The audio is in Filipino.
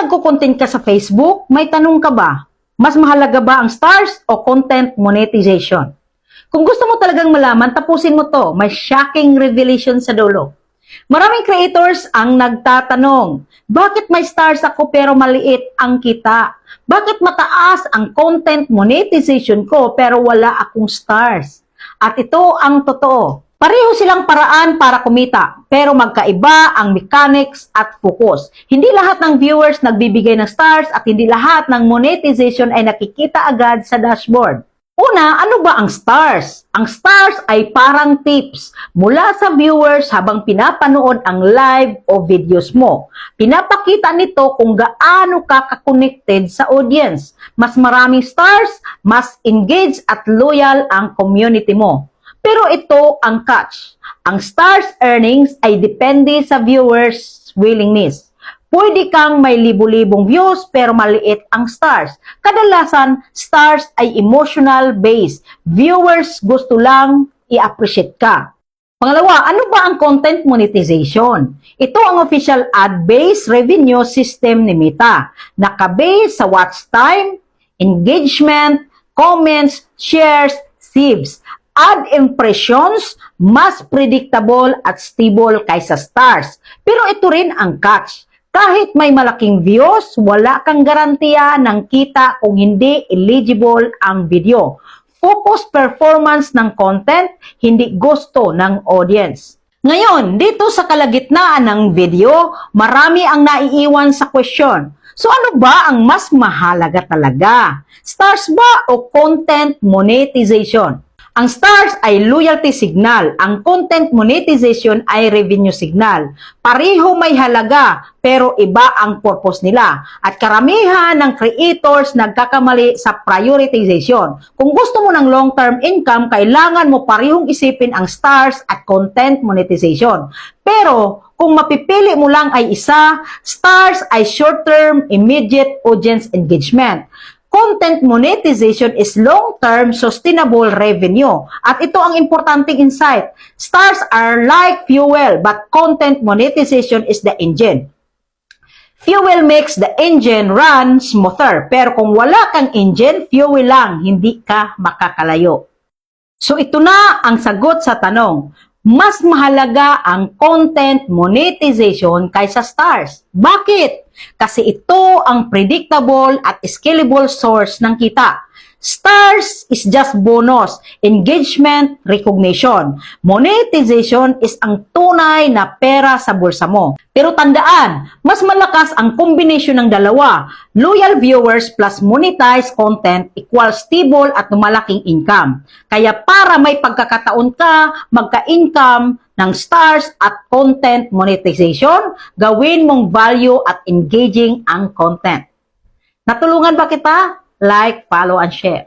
nagko-content ka sa Facebook, may tanong ka ba? Mas mahalaga ba ang stars o content monetization? Kung gusto mo talagang malaman, tapusin mo to. May shocking revelation sa dulo. Maraming creators ang nagtatanong, bakit may stars ako pero maliit ang kita? Bakit mataas ang content monetization ko pero wala akong stars? At ito ang totoo. Pareho silang paraan para kumita, pero magkaiba ang mechanics at focus. Hindi lahat ng viewers nagbibigay ng stars at hindi lahat ng monetization ay nakikita agad sa dashboard. Una, ano ba ang stars? Ang stars ay parang tips mula sa viewers habang pinapanood ang live o videos mo. Pinapakita nito kung gaano ka ka-connected sa audience. Mas maraming stars, mas engaged at loyal ang community mo. Pero ito ang catch. Ang stars earnings ay depende sa viewers' willingness. Pwede kang may libu-libong views pero maliit ang stars. Kadalasan, stars ay emotional based. Viewers gusto lang i-appreciate ka. Pangalawa, ano ba ang content monetization? Ito ang official ad-based revenue system ni Meta. Naka-base sa watch time, engagement, comments, shares, saves. Ad impressions, mas predictable at stable kaysa stars. Pero ito rin ang catch. Kahit may malaking views, wala kang garantiya ng kita kung hindi eligible ang video. Focus performance ng content, hindi gusto ng audience. Ngayon, dito sa kalagitnaan ng video, marami ang naiiwan sa question. So ano ba ang mas mahalaga talaga? Stars ba o content monetization? Ang stars ay loyalty signal. Ang content monetization ay revenue signal. Pareho may halaga, pero iba ang purpose nila. At karamihan ng creators nagkakamali sa prioritization. Kung gusto mo ng long-term income, kailangan mo parehong isipin ang stars at content monetization. Pero kung mapipili mo lang ay isa, stars ay short-term, immediate audience engagement. Content monetization is long-term sustainable revenue. At ito ang importanteng insight. Stars are like fuel, but content monetization is the engine. Fuel makes the engine run smoother. Pero kung wala kang engine, fuel lang, hindi ka makakalayo. So ito na ang sagot sa tanong. Mas mahalaga ang content monetization kaysa stars. Bakit? Kasi ito ang predictable at scalable source ng kita. Stars is just bonus, engagement, recognition. Monetization is ang tunay na pera sa bulsa mo. Pero tandaan, mas malakas ang kombinasyon ng dalawa. Loyal viewers plus monetized content equals stable at malaking income. Kaya para may pagkakataon ka, magka-income ng stars at content monetization, gawin mong value at engaging ang content. Natulungan ba kita? Like, follow, and share.